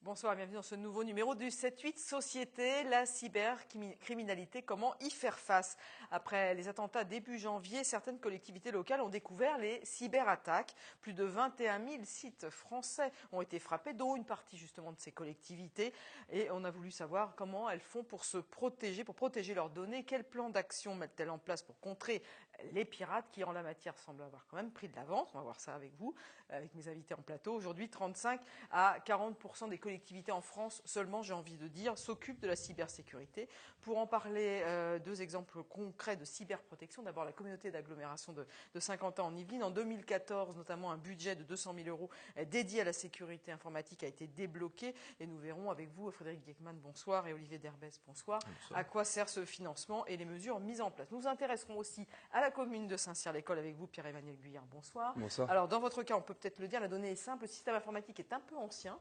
Bonsoir, bienvenue dans ce nouveau numéro du 7-8 Société, la cybercriminalité, comment y faire face. Après les attentats début janvier, certaines collectivités locales ont découvert les cyberattaques. Plus de 21 000 sites français ont été frappés, dont une partie justement de ces collectivités. Et on a voulu savoir comment elles font pour se protéger, pour protéger leurs données. Quel plan d'action mettent-elles en place pour contrer les pirates qui, en la matière, semblent avoir quand même pris de l'avance. On va voir ça avec vous, avec mes invités en plateau. Aujourd'hui, 35 à 40% des collectivités en France seulement, j'ai envie de dire, s'occupent de la cybersécurité. Pour en parler, deux exemples concrets de cyberprotection. D'abord, la communauté d'agglomération de Saint-Quentin en Yvelines. En 2014, notamment, un budget de 200 000 euros dédié à la sécurité informatique a été débloqué. Et nous verrons avec vous, Frédéric Geckmann, bonsoir, et Olivier Derbès, bonsoir, à quoi sert ce financement et les mesures mises en place. Nous nous intéresserons aussi à la commune de Saint-Cyr-l'École avec vous, Pierre-Emmanuel Guyard, bonsoir. Bonsoir. Alors, dans votre cas, on peut peut-être le dire, la donnée est simple, le système informatique est un peu ancien.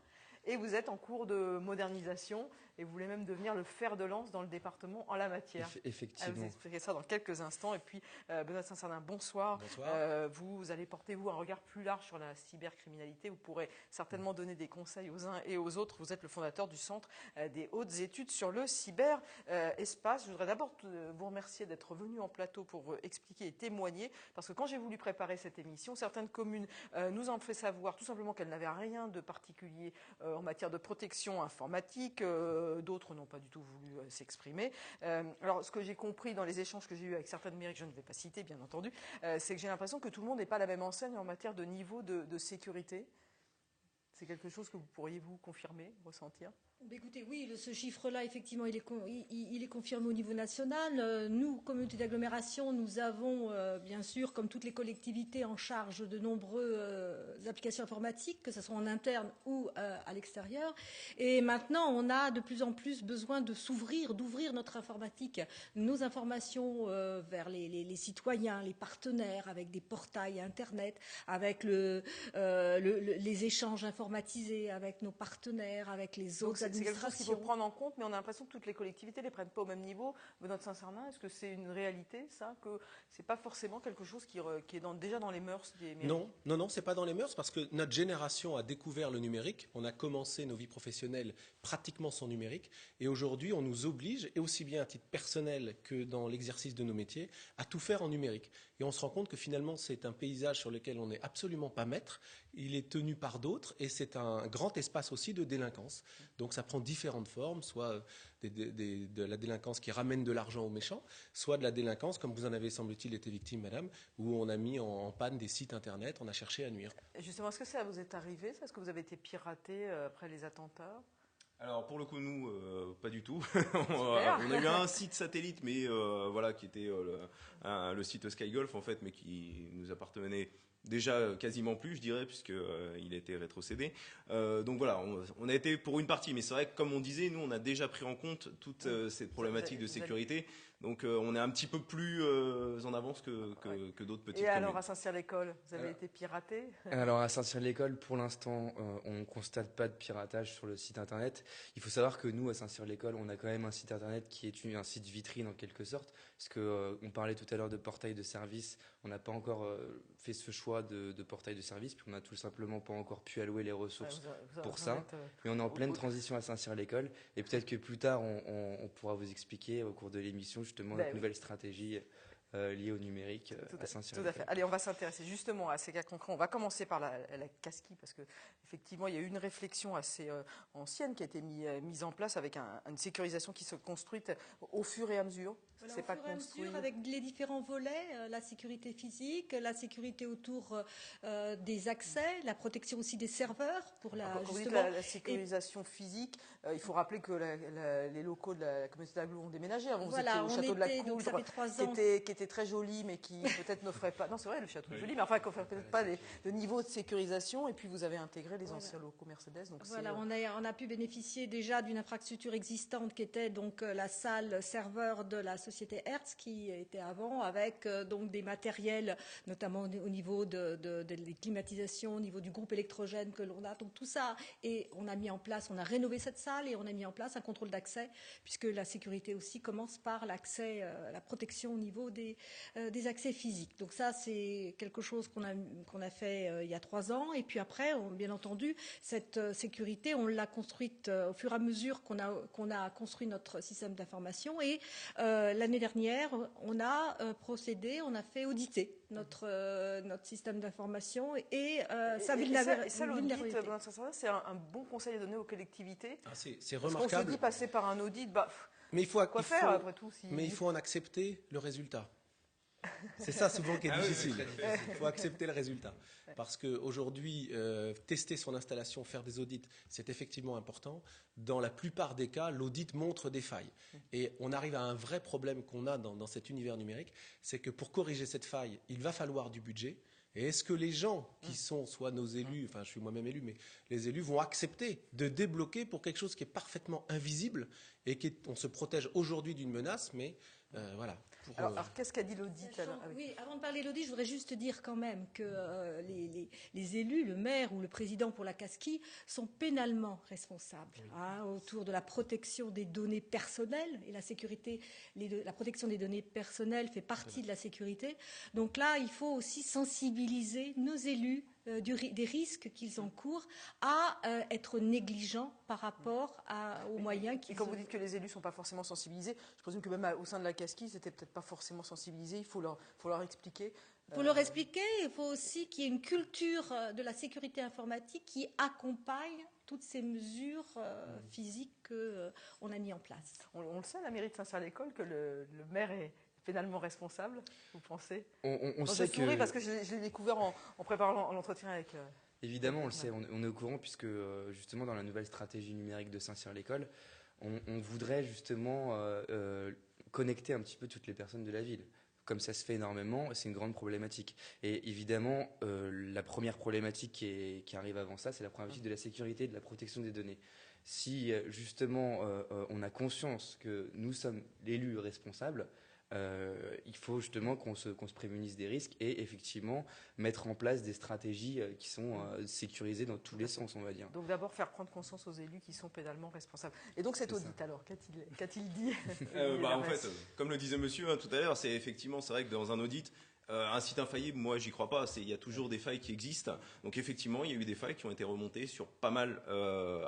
Et vous êtes en cours de modernisation et vous voulez même devenir le fer de lance dans le département en la matière. Effectivement. Vous expliquerez ça dans quelques instants. Et puis, Benoît Saint-Sardin, bonsoir. Bonsoir. Vous allez porter, vous, un regard plus large sur la cybercriminalité. Vous pourrez certainement donner des conseils aux uns et aux autres. Vous êtes le fondateur du Centre des hautes études sur le cyberespace. Je voudrais d'abord vous remercier d'être venu en plateau pour expliquer et témoigner. Parce que quand j'ai voulu préparer cette émission, certaines communes nous ont fait savoir tout simplement qu'elles n'avaient rien de particulier en matière de protection informatique, d'autres n'ont pas du tout voulu s'exprimer. Alors, ce que j'ai compris dans les échanges que j'ai eus avec certaines mairies, que je ne vais pas citer, bien entendu, c'est que j'ai l'impression que tout le monde n'est pas à la même enseigne en matière de niveau de sécurité. C'est quelque chose que vous pourriez vous confirmer, ressentir ? Écoutez, oui, ce chiffre-là, effectivement, il est confirmé au niveau national. Nous, communauté d'agglomération, nous avons, bien sûr, comme toutes les collectivités, en charge de nombreuses applications informatiques, que ce soit en interne ou à l'extérieur. Et maintenant, on a de plus en plus besoin d'ouvrir notre informatique, nos informations vers les citoyens, les partenaires, avec des portails Internet, avec les échanges informatisés, avec nos partenaires, avec les autres. C'est quelque chose qu'il faut prendre en compte, mais on a l'impression que toutes les collectivités ne les prennent pas au même niveau. Benoît Saint-Sardin, est-ce que c'est une réalité, ça, que c'est pas forcément quelque chose qui est déjà dans les mœurs des mairies ? Non, c'est pas dans les mœurs parce que notre génération a découvert le numérique. On a commencé nos vies professionnelles pratiquement sans numérique, et aujourd'hui, on nous oblige, et aussi bien à titre personnel que dans l'exercice de nos métiers, à tout faire en numérique. Et on se rend compte que finalement, c'est un paysage sur lequel on n'est absolument pas maître. Il est tenu par d'autres, et c'est un grand espace aussi de délinquance. Donc ça prend différentes formes, soit de la délinquance qui ramène de l'argent aux méchants, soit de la délinquance, comme vous en avez semble-t-il été victime, madame, où on a mis en panne des sites internet, on a cherché à nuire. Justement, est-ce que ça vous est arrivé, ça ? Est-ce que vous avez été piraté après les attentats ? Alors pour le coup, nous, pas du tout. On a eu un site satellite, mais voilà, qui était le site Skygolf en fait, mais qui nous appartenait déjà quasiment plus, je dirais, puisque il a été rétrocédé. Donc voilà, on a été pour une partie, mais c'est vrai que comme on disait, nous on a déjà pris en compte toute cette problématique de sécurité. Donc on est un petit peu plus en avance que d'autres petites communes. Et alors à Saint-Cyr-l'École, vous avez été piraté ? Alors à Saint-Cyr-l'École, pour l'instant, on ne constate pas de piratage sur le site internet. Il faut savoir que nous, à Saint-Cyr-l'École, on a quand même un site internet qui est un site vitrine en quelque sorte, parce que on parlait tout à l'heure de portail de service. On n'a pas encore fait ce choix de portail de service, puis on n'a tout simplement pas encore pu allouer les ressources pour ça. Mais on est en pleine transition à Saint-Cyr-l'École, et peut-être que plus tard, on pourra vous expliquer au cours de l'émission justement notre nouvelle stratégie liée au numérique à Saint-Cyr. Tout à fait. Allez, on va s'intéresser justement à ces cas concrets. On va commencer par la CASCI, parce que effectivement, il y a eu une réflexion assez ancienne qui a été mise en place avec une sécurisation qui se construit au fur et à mesure. Voilà, c'est au pas fur et à construit mesure, avec les différents volets, la sécurité physique, la sécurité autour des accès, la protection aussi des serveurs pour Quand vous dites la sécurisation physique, il faut rappeler que les locaux de la communauté d'agglo ont déménagé. Avant, vous étiez au château de la Coultre, ça fait 3 ans. qui était très joli, mais qui peut-être n'offrait pas. Non, c'est vrai, le château est joli, mais enfin, qui n'offrait peut-être pas le niveau de sécurisation. Et puis, vous avez intégré les anciens locaux Mercedes. Donc voilà, on a pu bénéficier déjà d'une infrastructure existante qui était donc la salle serveur de la société Hertz, qui était avant, avec donc des matériels, notamment au niveau des climatisations, au niveau du groupe électrogène que l'on a. Donc tout ça, et on a rénové cette salle et on a mis en place un contrôle d'accès, puisque la sécurité aussi commence par l'accès, la protection au niveau des accès physiques. Donc ça, c'est quelque chose qu'on a fait il y a 3 ans. Et puis après, bien entendu, entendu, cette sécurité, on l'a construite au fur et à mesure qu'on a construit notre système d'information. Et l'année dernière, on a fait auditer notre système d'information et sa vulnérabilité. Ça, l'audit, c'est un bon conseil à donner aux collectivités. C'est Parce remarquable. qu'on se dit passer par un audit, mais après tout Mais il faut en accepter le résultat. C'est ça souvent qui est difficile. Il faut accepter le résultat. Parce qu'aujourd'hui, tester son installation, faire des audits, c'est effectivement important. Dans la plupart des cas, l'audit montre des failles. Et on arrive à un vrai problème qu'on a dans cet univers numérique, c'est que pour corriger cette faille, il va falloir du budget. Et est-ce que les gens qui sont soit nos élus, enfin je suis moi-même élu, mais les élus vont accepter de débloquer pour quelque chose qui est parfaitement invisible et on se protège aujourd'hui d'une menace, mais voilà. Alors qu'est-ce qu'a dit l'audit? Oui, avant de parler de l'audit, je voudrais juste dire quand même que les élus, le maire ou le président pour la Casquie, sont pénalement responsables autour de la protection des données personnelles, et la sécurité, la protection des données personnelles fait partie de la sécurité. Donc là, il faut aussi sensibiliser nos élus des risques qu'ils encourent à être négligents par rapport aux moyens qu'ils ont. Et quand vous dites que les élus ne sont pas forcément sensibilisés, je présume que même au sein de la Casquie, c'était peut-être pas forcément sensibilisé. Il faut leur expliquer. Pour leur expliquer, il faut aussi qu'il y ait une culture de la sécurité informatique qui accompagne toutes ces mesures physiques qu'on a mis en place. On le sait, la mairie de Saint-Cyr-l'École, que le maire est pénalement responsable, vous pensez? On sait que... parce que je l'ai découvert en préparant l'entretien avec... Évidemment, on le sait, on est au courant puisque justement dans la nouvelle stratégie numérique de Saint-Cyr-l'École, on voudrait justement connecter un petit peu toutes les personnes de la ville. Comme ça se fait énormément, c'est une grande problématique. Et évidemment, la première problématique qui arrive avant ça, c'est la problématique de la sécurité et de la protection des données. Si justement on a conscience que nous sommes l'élu responsable, il faut justement qu'on se prémunisse des risques et effectivement mettre en place des stratégies qui sont sécurisées dans tous les sens, on va dire. Donc d'abord faire prendre conscience aux élus qui sont pénalement responsables. Et donc cet audit alors, qu'a-t-il dit? En fait, comme le disait monsieur tout à l'heure, c'est vrai que dans un audit, un site infaillible, moi j'y crois pas, il y a toujours des failles qui existent. Donc effectivement, il y a eu des failles qui ont été remontées sur pas mal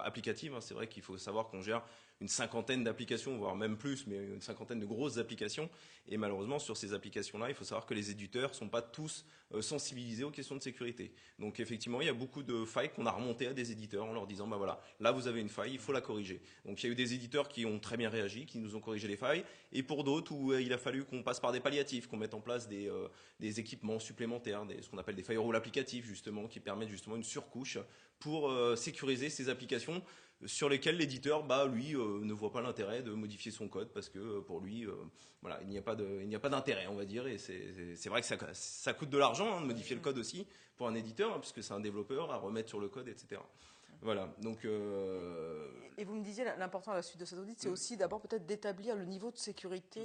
applicatives. C'est vrai qu'il faut savoir qu'on gère une cinquantaine d'applications, voire même plus, mais une cinquantaine de grosses applications. Et malheureusement, sur ces applications-là, il faut savoir que les éditeurs sont pas tous sensibilisés aux questions de sécurité. Donc effectivement, il y a beaucoup de failles qu'on a remontées à des éditeurs en leur disant, bah voilà, là vous avez une faille, il faut la corriger. Donc il y a eu des éditeurs qui ont très bien réagi, qui nous ont corrigé les failles, et pour d'autres où il a fallu qu'on passe par des palliatifs, qu'on mette en place des équipements supplémentaires, ce qu'on appelle des firewalls applicatifs justement, qui permettent justement une surcouche pour sécuriser ces applications sur lesquelles l'éditeur, lui, ne voit pas l'intérêt de modifier son code parce que pour lui, voilà, il n'y a pas d'intérêt, on va dire. Et c'est vrai que ça coûte de l'argent de modifier le code aussi pour un éditeur, puisque c'est un développeur à remettre sur le code, etc. Voilà, donc... Et vous me disiez, l'important à la suite de cet audit, c'est aussi d'abord peut-être d'établir le niveau de sécurité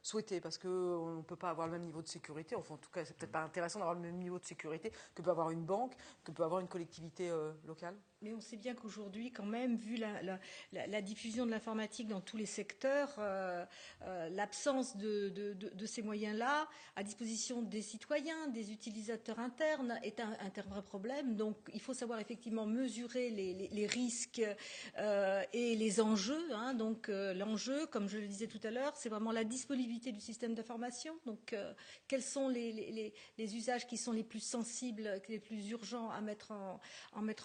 souhaité, parce qu'on ne peut pas avoir le même niveau de sécurité, enfin en tout cas c'est peut-être pas intéressant d'avoir le même niveau de sécurité que peut avoir une banque, que peut avoir une collectivité locale. Mais on sait bien qu'aujourd'hui, quand même, vu la diffusion de l'informatique dans tous les secteurs, l'absence de ces moyens-là à disposition des citoyens, des utilisateurs internes, est un vrai problème. Donc, il faut savoir effectivement mesurer les risques et les enjeux. Donc, l'enjeu, comme je le disais tout à l'heure, c'est vraiment la disponibilité du système d'information. Donc, quels sont les usages qui sont les plus sensibles, les plus urgents à mettre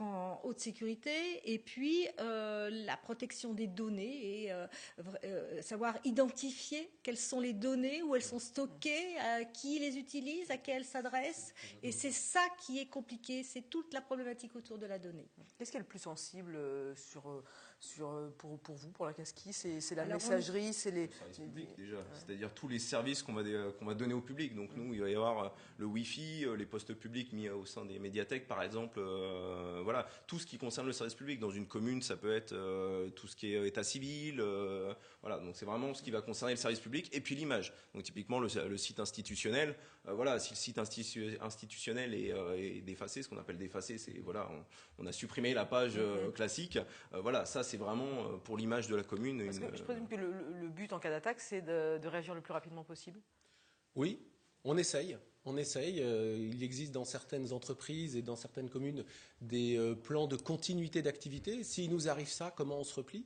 en haute sécurité, et puis la protection des données et savoir identifier quelles sont les données, où elles sont stockées, qui les utilise, à qui elles s'adressent. Et c'est ça qui est compliqué, c'est toute la problématique autour de la donnée. Qu'est-ce qui est le plus sensible pour vous, pour la Casquie? C'est la messagerie, c'est les services publics déjà, c'est-à-dire tous les services qu'on va donner au public. Donc nous, il va y avoir le Wi-Fi, les postes publics mis au sein des médiathèques, par exemple. Voilà, tout ce qui concerne le service public. Dans une commune, ça peut être tout ce qui est état civil. Voilà, donc c'est vraiment ce qui va concerner le service public. Et puis l'image. Donc typiquement le site institutionnel. Voilà, si le site institutionnel est défacé, ce qu'on appelle défacé, c'est voilà, on a supprimé la page classique. Voilà, ça c'est vraiment pour l'image de la commune. Parce que je présume que le but en cas d'attaque, c'est de réagir le plus rapidement possible. Oui, On essaye. Il existe dans certaines entreprises et dans certaines communes des plans de continuité d'activité. S'il nous arrive ça, comment on se replie?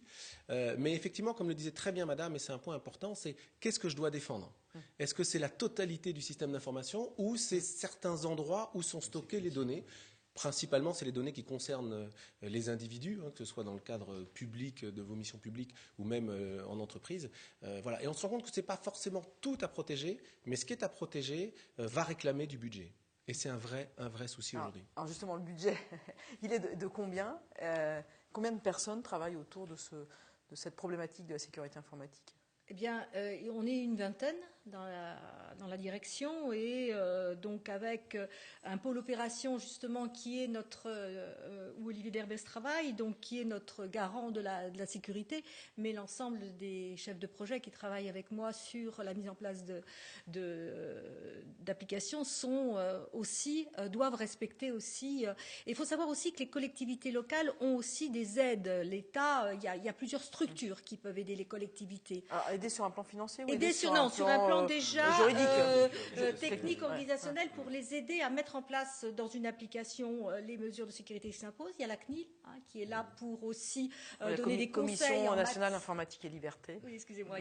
Mais effectivement, comme le disait très bien Madame, et c'est un point important, c'est qu'est-ce que je dois défendre? Est-ce que c'est la totalité du système d'information ou c'est certains endroits où sont stockées les données? Principalement, c'est les données qui concernent les individus, que ce soit dans le cadre public de vos missions publiques ou même en entreprise. Voilà. Et on se rend compte que ce n'est pas forcément tout à protéger, mais ce qui est à protéger va réclamer du budget. Et c'est un vrai souci aujourd'hui. Alors justement, le budget, il est de combien? Combien de personnes travaillent autour de cette problématique de la sécurité informatique? Eh bien, on est une vingtaine dans la direction et donc avec un pôle opération justement qui est où Olivier Derbès travaille, donc qui est notre garant de la sécurité, mais l'ensemble des chefs de projet qui travaillent avec moi sur la mise en place d'applications doivent respecter aussi. Il faut savoir aussi que les collectivités locales ont aussi des aides. L'État, il y a plusieurs structures qui peuvent aider les collectivités. Alors, aider sur un plan financier ou sur un plan déjà juridique, technique, organisationnel, pour les aider à mettre en place dans une application les mesures de sécurité qui s'imposent. Il y a la CNIL qui est là pour aussi donner des conseils. Commission nationale informatique et liberté. Oui, excusez-moi.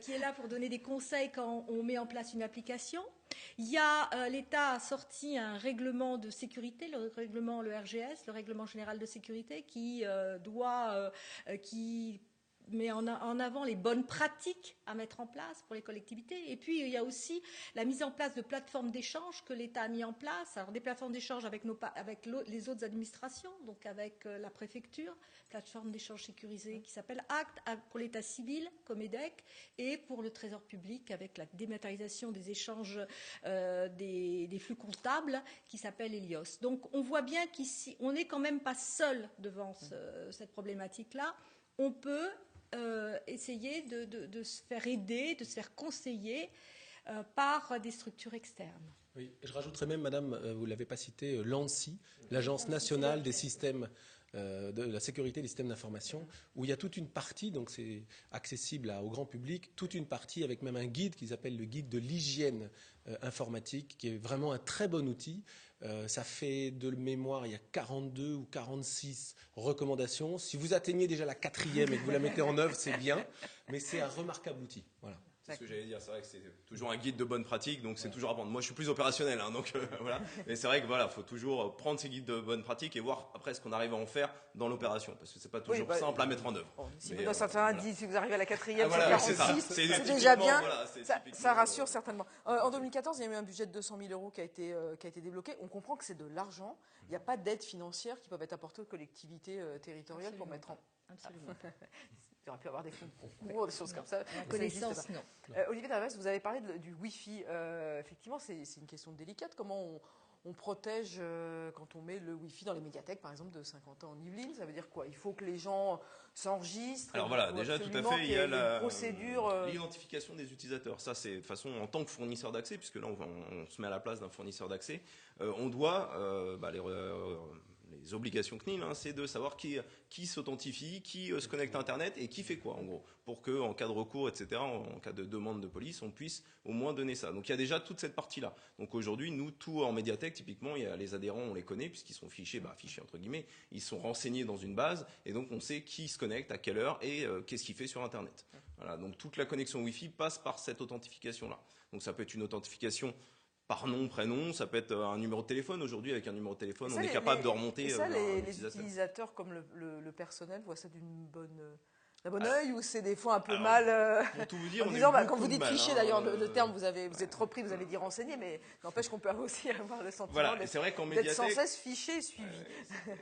Qui est là pour donner des conseils quand on met en place une application. L'État a sorti un règlement de sécurité, le RGS, le règlement général de sécurité, qui met en avant les bonnes pratiques à mettre en place pour les collectivités. Et puis, il y a aussi la mise en place de plateformes d'échange que l'État a mis en place. Alors, des plateformes d'échange avec les autres administrations, donc avec la préfecture, plateforme d'échange sécurisée qui s'appelle ACT, pour l'État civil, Comedec, et pour le Trésor public avec la dématérialisation des échanges des flux comptables qui s'appelle Helios. Donc, on voit bien qu'ici, on n'est quand même pas seul devant cette problématique-là. On peut essayer de se faire aider, de se faire conseiller par des structures externes. Oui, je rajouterais même, Madame, vous ne l'avez pas cité, l'ANSSI, l'Agence nationale des systèmes de la sécurité des systèmes d'information, où il y a toute une partie, donc c'est accessible au grand public, toute une partie avec même un guide qu'ils appellent le guide de l'hygiène informatique, qui est vraiment un très bon outil. Ça fait de mémoire, il y a 42 ou 46 recommandations. Si vous atteignez déjà la 4e et que vous la mettez en œuvre, c'est bien, mais c'est un remarquable outil. Voilà. C'est ce que j'allais dire, c'est vrai que c'est toujours un guide de bonne pratique, donc c'est toujours à prendre. Moi, je suis plus opérationnel, donc voilà. Mais c'est vrai que faut toujours prendre ces guides de bonne pratique et voir après ce qu'on arrive à en faire dans l'opération, parce que c'est pas toujours simple à mettre en œuvre. Bon, si vous si vous arrivez à la 4e, c'est 46, c'est déjà bien. Ça rassure certainement. En 2014, il y a eu un budget de 200 000 € qui a été débloqué. On comprend que c'est de l'argent. Il n'y a pas d'aides financières qui peuvent être apportées aux collectivités territoriales. Absolument pour mettre en... Absolument. Il aurait pu avoir des fonds de concours, des choses comme ça. La connaissance, non. Olivier Derbès, vous avez parlé du Wi-Fi. Effectivement, c'est une question délicate. Comment on protège quand on met le Wi-Fi dans les médiathèques, par exemple, de Saint-Quentin en Yvelines? Ça veut dire quoi? Il faut que les gens s'enregistrent. Alors voilà, déjà tout à fait, il y a la procédure. L'identification des utilisateurs. Ça, c'est de toute façon en tant que fournisseur d'accès, puisque là, on se met à la place d'un fournisseur d'accès. On doit les obligations CNIL, c'est de savoir qui s'authentifie, qui se connecte à Internet et qui fait quoi, en gros, pour que en cas de recours, etc., en cas de demande de police, on puisse au moins donner ça. Donc il y a déjà toute cette partie-là. Donc aujourd'hui, nous, tout en médiathèque, typiquement, il y a les adhérents, on les connaît puisqu'ils sont fichés entre guillemets, ils sont renseignés dans une base et donc on sait qui se connecte, à quelle heure et qu'est-ce qu'il fait sur Internet. Voilà, donc toute la connexion Wi-Fi passe par cette authentification-là. Donc ça peut être une authentification par nom, prénom, ça peut être un numéro de téléphone. Aujourd'hui, avec un numéro de téléphone, on est capable de remonter. Et ça, les utilisateurs comme le personnel voient ça d'un bon œil, ou c'est des fois un peu mal. Pour tout vous dire, quand vous dites fichier, d'ailleurs, le terme, vous êtes repris, vous avez dit renseigner, mais n'empêche qu'on peut aussi avoir le sentiment d'être sans cesse fiché, suivi.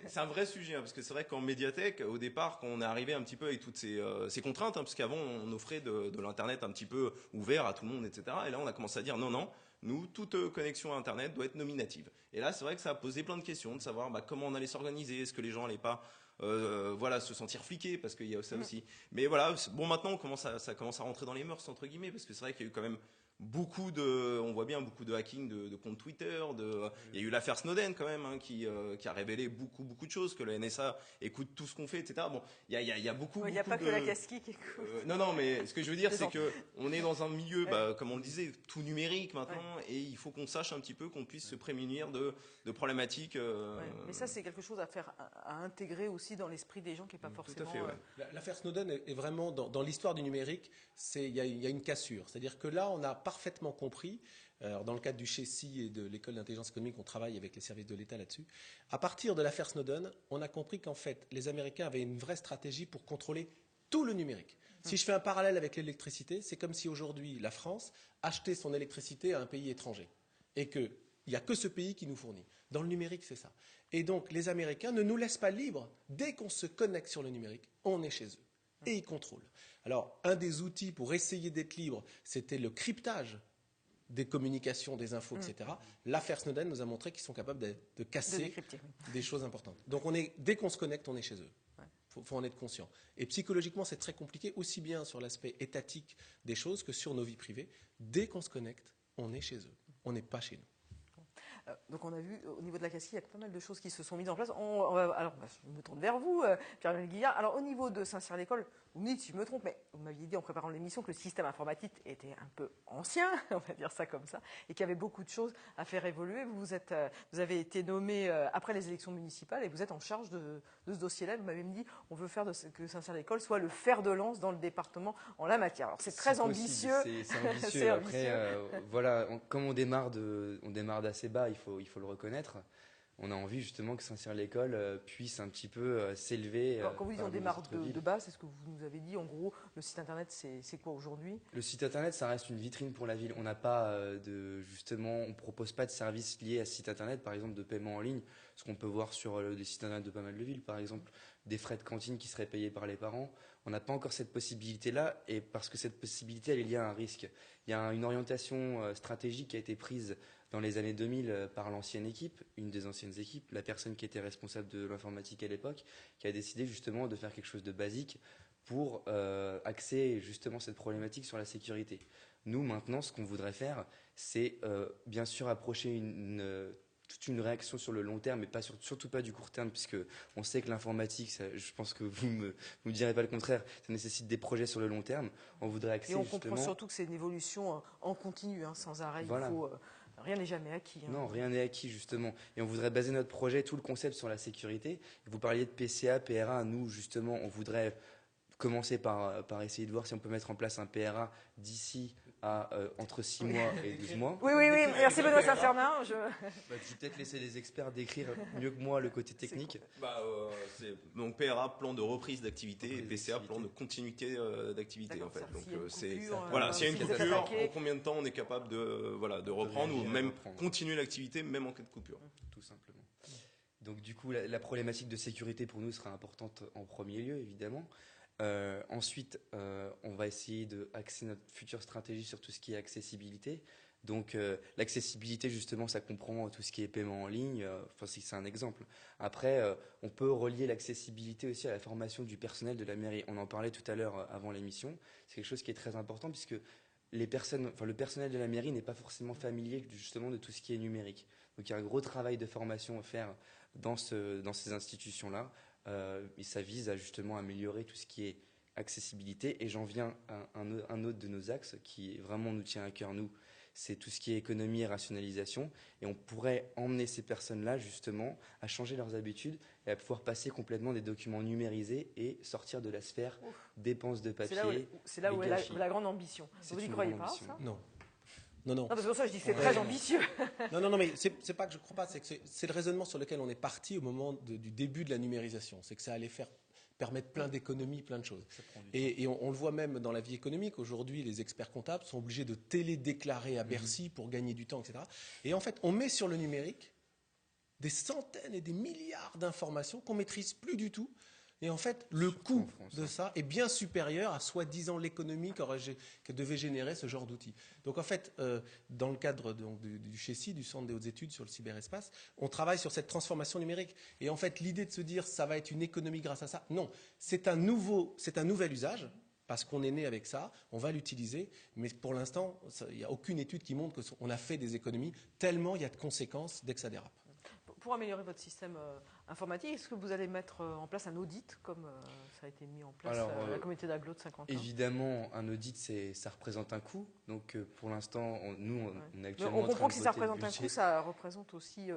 C'est un vrai sujet, parce que c'est vrai qu'en médiathèque, au départ, quand on est arrivé un petit peu avec toutes ces contraintes, parce qu'avant, on offrait de l'Internet un petit peu ouvert à tout le monde, etc. Et là, on a commencé à dire non. Nous, toute connexion à Internet doit être nominative. Et là, c'est vrai que ça a posé plein de questions, de savoir comment on allait s'organiser, est-ce que les gens allaient pas se sentir fliqués, parce qu'il y a ça aussi. Mais voilà, bon, maintenant, ça commence à rentrer dans les mœurs, entre guillemets, parce que c'est vrai qu'il y a eu quand même on voit bien beaucoup de hacking de comptes Twitter. Il y a eu l'affaire Snowden quand même, hein, qui a révélé beaucoup de choses, que le NSA écoute tout ce qu'on fait, etc. Bon, il y a beaucoup. Il n'y a pas que la Casqui qui écoute. Non, mais ce que je veux dire, c'est que on est dans un milieu, comme on le disait, tout numérique maintenant, et il faut qu'on sache un petit peu, qu'on puisse se prémunir de problématiques. Mais ça, c'est quelque chose à intégrer aussi dans l'esprit des gens qui n'est pas forcément. Tout à fait, L'affaire Snowden est vraiment dans l'histoire du numérique, il y a une cassure. C'est-à-dire que là, on a parfaitement compris, alors dans le cadre du CHESI et de l'école d'intelligence économique, on travaille avec les services de l'État là-dessus. À partir de l'affaire Snowden, on a compris qu'en fait, les Américains avaient une vraie stratégie pour contrôler tout le numérique. Si je fais un parallèle avec l'électricité, c'est comme si aujourd'hui la France achetait son électricité à un pays étranger et qu'il n'y a que ce pays qui nous fournit. Dans le numérique, c'est ça. Et donc, les Américains ne nous laissent pas libres. Dès qu'on se connecte sur le numérique, on est chez eux. Et ils contrôlent. Alors, un des outils pour essayer d'être libre, c'était le cryptage des communications, des infos, etc. L'affaire Snowden nous a montré qu'ils sont capables de casser des choses importantes. Donc, dès qu'on se connecte, on est chez eux. Il faut en être conscient. Et psychologiquement, c'est très compliqué, aussi bien sur l'aspect étatique des choses que sur nos vies privées. Dès qu'on se connecte, on est chez eux. On n'est pas chez nous. Donc on a vu au niveau de la Casqui, il y a pas mal de choses qui se sont mises en place. Alors je me tourne vers vous, Pierre-Emmanuel Guillard. Alors au niveau de Saint-Cyr-l'École, vous me dites si je me trompe, mais vous m'aviez dit en préparant l'émission que le système informatique était un peu ancien, on va dire ça comme ça, et qu'il y avait beaucoup de choses à faire évoluer. Vous avez été nommé après les élections municipales et vous êtes en charge de ce dossier-là. Vous m'avez dit on veut faire que Saint-Cyr-l'École soit le fer de lance dans le département en la matière. Alors c'est très ambitieux. C'est ambitieux. Après, voilà, comme on démarre d'assez bas, il faut le reconnaître. On a envie justement que Saint-Cyr-l'École puisse un petit peu s'élever. Quand vous dites on démarre de bas, c'est ce que vous nous avez dit. En gros, le site internet, c'est quoi aujourd'hui? Le site internet, ça reste une vitrine pour la ville. On n'a pas on propose pas de services liés à ce site internet, par exemple de paiement en ligne, ce qu'on peut voir sur des sites internet de pas mal de villes, par exemple des frais de cantine qui seraient payés par les parents. On n'a pas encore cette possibilité-là, et parce que cette possibilité, elle est liée à un risque. Il y a une orientation stratégique qui a été prise dans les années 2000 par l'ancienne équipe, une des anciennes équipes, la personne qui était responsable de l'informatique à l'époque, qui a décidé justement de faire quelque chose de basique pour axer justement cette problématique sur la sécurité. Nous, maintenant, ce qu'on voudrait faire, c'est bien sûr approcher toute une réaction sur le long terme, mais surtout pas du court terme, puisque on sait que l'informatique, je pense que vous me direz pas le contraire, ça nécessite des projets sur le long terme. On voudrait axer justement... Et on comprend surtout que c'est une évolution en continu, sans arrêt. Voilà. Rien n'est jamais acquis. Non, rien n'est acquis, justement. Et on voudrait baser notre projet, tout le concept sur la sécurité. Vous parliez de PCA, PRA. Nous, justement, on voudrait commencer par essayer de voir si on peut mettre en place un PRA d'ici à entre 6 mois et 12 mois. Oui, merci Benoît Saint-Fernin. Je vais peut-être laisser les experts décrire mieux que moi le côté technique. Donc PRA, plan de reprise d'activité, et PCA, plan de continuité d'activité en fait. Donc s'il y a une coupure, en combien de temps on est capable de reprendre ou même continuer l'activité même en cas de coupure. Tout simplement. Donc du coup, la problématique de sécurité pour nous sera importante en premier lieu, évidemment. Ensuite, on va essayer d'axer notre future stratégie sur tout ce qui est accessibilité. Donc l'accessibilité, justement, ça comprend tout ce qui est paiement en ligne, c'est un exemple. Après, on peut relier l'accessibilité aussi à la formation du personnel de la mairie. On en parlait tout à l'heure avant l'émission. C'est quelque chose qui est très important puisque le personnel de la mairie n'est pas forcément familier justement de tout ce qui est numérique. Donc il y a un gros travail de formation à faire dans ces institutions-là. Et ça vise à justement améliorer tout ce qui est accessibilité. Et j'en viens à un autre de nos axes qui vraiment nous tient à cœur, nous, c'est tout ce qui est économie et rationalisation. Et on pourrait emmener ces personnes-là justement à changer leurs habitudes et à pouvoir passer complètement des documents numérisés et sortir de la sphère dépenses de papier. C'est là où est la grande ambition. Vous n'y croyez pas, ça? Non. Non, parce que pour ça, je dis que c'est très ambitieux. Non, mais c'est pas que je ne crois pas, c'est le raisonnement sur lequel on est parti au moment du début de la numérisation. C'est que ça allait permettre plein d'économies, plein de choses. Et on le voit même dans la vie économique. Aujourd'hui, les experts comptables sont obligés de télédéclarer à Bercy pour gagner du temps, etc. Et en fait, on met sur le numérique des centaines et des milliards d'informations qu'on ne maîtrise plus du tout. Et en fait, le coût de ça est bien supérieur à soi-disant l'économie que devait générer ce genre d'outils. Donc en fait, dans le cadre du CHESI, du Centre des hautes études sur le cyberespace, on travaille sur cette transformation numérique. Et en fait, l'idée de se dire ça va être une économie grâce à ça, non. C'est un nouvel usage parce qu'on est né avec ça, on va l'utiliser, mais pour l'instant, il n'y a aucune étude qui montre qu'on a fait des économies, tellement il y a de conséquences dès que ça dérape. Pour améliorer votre système informatique, est-ce que vous allez mettre en place un audit, comme ça a été mis en place à la communauté d'agglo de Saint-Quentin? Évidemment, un audit, ça représente un coût. Donc, pour l'instant, on est actuellement on en train comprend de que si ça voter le représente un budget. coût, ça représente aussi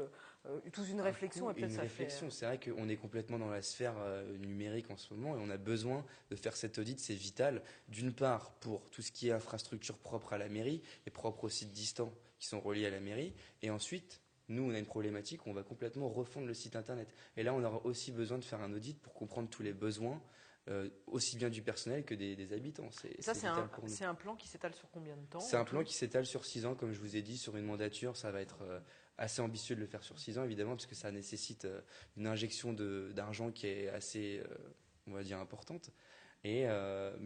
toute une réflexion. Et Une réflexion. C'est vrai qu'on est complètement dans la sphère numérique en ce moment et on a besoin de faire cet audit. C'est vital, d'une part, pour tout ce qui est infrastructure propre à la mairie et propre aux sites distants qui sont reliés à la mairie. Et ensuite, nous, on a une problématique, on va complètement refondre le site internet. Et là, on aura aussi besoin de faire un audit pour comprendre tous les besoins, aussi bien du personnel que des habitants. C'est un plan qui s'étale sur combien de temps? C'est un plan qui s'étale sur 6 ans, comme je vous ai dit, sur une mandature. Ça va être assez ambitieux de le faire sur 6 ans, évidemment, parce que ça nécessite une injection d'argent qui est assez, on va dire, importante. Mais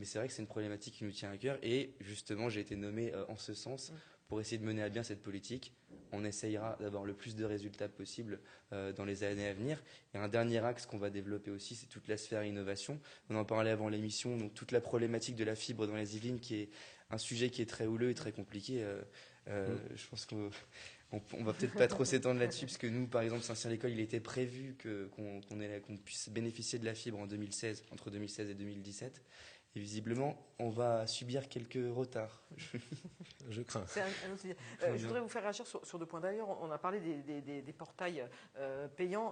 c'est vrai que c'est une problématique qui nous tient à cœur. Et justement, j'ai été nommé en ce sens pour essayer de mener à bien cette politique. On essayera d'avoir le plus de résultats possible dans les années à venir. Et un dernier axe qu'on va développer aussi, c'est toute la sphère innovation. On en parlait avant l'émission, donc toute la problématique de la fibre dans les Yvelines, qui est un sujet qui est très houleux et très compliqué. Je pense qu'on va peut-être pas trop s'étendre là-dessus, parce que nous, par exemple, Saint-Cyr-l'École, il était prévu qu'on puisse bénéficier de la fibre en 2016, entre 2016 et 2017. Et visiblement, on va subir quelques retards. Je crains. Je voudrais vous faire réagir sur 2 points. D'ailleurs, on a parlé des portails payants.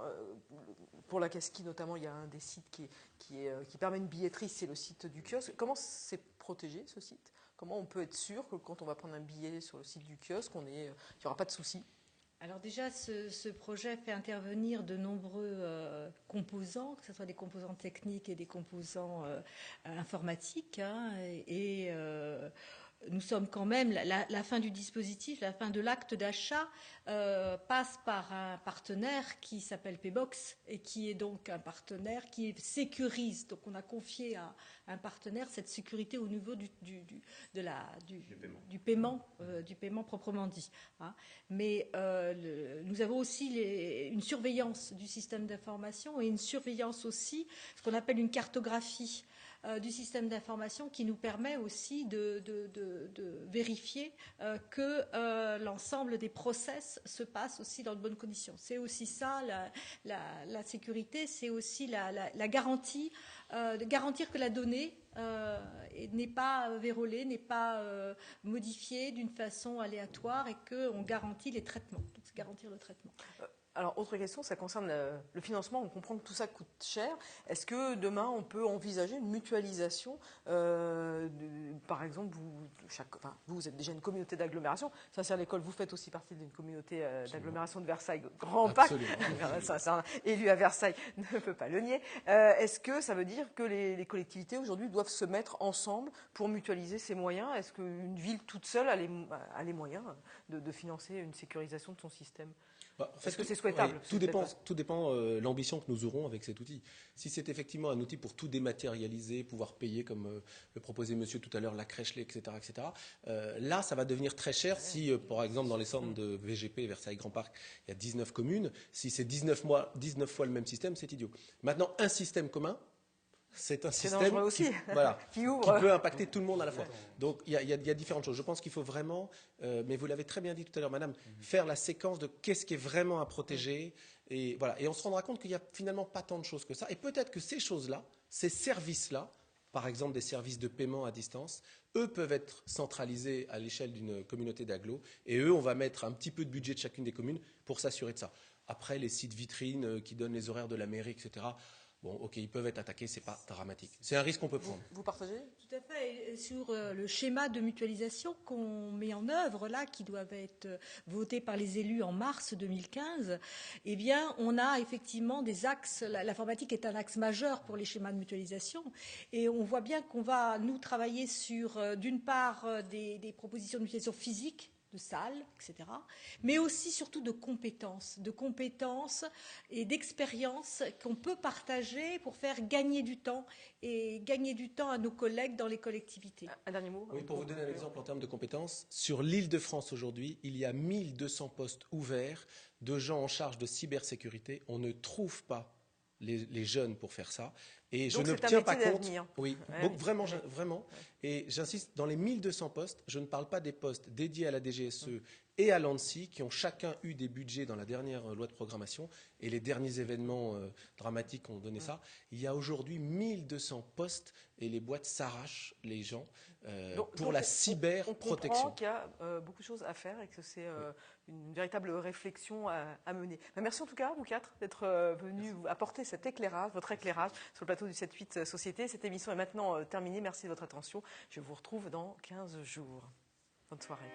Pour la Casquie, notamment, il y a un des sites qui permet une billetterie, c'est le site du kiosque. Comment c'est protégé, ce site? Comment on peut être sûr que quand on va prendre un billet sur le site du kiosque, il n'y aura pas de souci? Alors déjà, ce projet fait intervenir de nombreux composants, que ce soit des composants techniques et des composants informatiques. Nous sommes quand même, la fin du dispositif, la fin de l'acte d'achat passe par un partenaire qui s'appelle Paybox et qui est donc un partenaire qui sécurise. Donc on a confié à un partenaire cette sécurité au niveau du paiement proprement dit. Mais nous avons aussi une surveillance du système d'information et une surveillance aussi, ce qu'on appelle une cartographie du système d'information qui nous permet aussi de vérifier que l'ensemble des process se passe aussi dans de bonnes conditions. C'est aussi ça, la sécurité, c'est aussi la garantie, de garantir que la donnée n'est pas vérolée, n'est pas modifiée d'une façon aléatoire et qu'on garantit les traitements. Donc c'est garantir le traitement. Alors, autre question, ça concerne le financement. On comprend que tout ça coûte cher. Est-ce que demain, on peut envisager une mutualisation par exemple, vous êtes déjà une communauté d'agglomération. Saint-Cyr-l'École, vous faites aussi partie d'une communauté d'agglomération de Versailles. Grand Pacte, élu à Versailles, ne peut pas le nier. Est-ce que ça veut dire que les collectivités, aujourd'hui, doivent se mettre ensemble pour mutualiser ces moyens? Est-ce qu'une ville toute seule a les moyens de financer une sécurisation de son système? Est-ce que c'est souhaitable? Tout dépend l'ambition que nous aurons avec cet outil. Si c'est effectivement un outil pour tout dématérialiser, pouvoir payer comme le proposait monsieur tout à l'heure, la crèche, etc., là, ça va devenir très cher si, par exemple, dans les centres de VGP, Versailles Grand Parc, il y a 19 communes. Si c'est 19 fois le même système, c'est idiot. Maintenant, un système commun, c'est un système qui peut impacter tout le monde à la fois. Donc il y a différentes choses. Je pense qu'il faut vraiment, mais vous l'avez très bien dit tout à l'heure, madame, faire la séquence de qu'est-ce qui est vraiment à protéger. Et voilà. Et on se rendra compte qu'il n'y a finalement pas tant de choses que ça. Et peut-être que ces choses-là, ces services-là, par exemple des services de paiement à distance, eux peuvent être centralisés à l'échelle d'une communauté d'agglo. Et eux, on va mettre un petit peu de budget de chacune des communes pour s'assurer de ça. Après, les sites vitrines qui donnent les horaires de la mairie, etc., bon, ok, ils peuvent être attaqués, c'est pas dramatique. C'est un risque qu'on peut prendre. Vous partagez? Tout à fait. Et sur le schéma de mutualisation qu'on met en œuvre là, qui doivent être votés par les élus en mars 2015, eh bien, on a effectivement des axes. L'informatique est un axe majeur pour les schémas de mutualisation, et on voit bien qu'on va nous travailler sur, d'une part, des propositions de mutualisation physique, de salles, etc., mais aussi surtout de compétences et d'expériences qu'on peut partager pour faire gagner du temps à nos collègues dans les collectivités. Un dernier mot? Oui, pour vous donner un exemple en termes de compétences, sur l'Île-de-France aujourd'hui, il y a 1200 postes ouverts de gens en charge de cybersécurité. On ne trouve pas les jeunes pour faire ça. Et Donc je ne c'est un tiens pas métier compte. d'avenir. Oui, Ouais, donc oui. vraiment, Ouais. vraiment. Et j'insiste, dans les 1200 postes, je ne parle pas des postes dédiés à la DGSE et à l'ANSSI, qui ont chacun eu des budgets dans la dernière loi de programmation, et les derniers événements dramatiques ont donné ça. Il y a aujourd'hui 1200 postes, et les boîtes s'arrachent, les gens, pour la On cyberprotection. comprend qu'il y a beaucoup de choses à faire et que c'est une véritable réflexion à mener. Merci en tout cas, vous quatre, d'être venus apporter cet éclairage, votre éclairage sur le plateau du 7-8 Société. Cette émission est maintenant terminée. Merci de votre attention. Je vous retrouve dans 15 jours. Bonne soirée.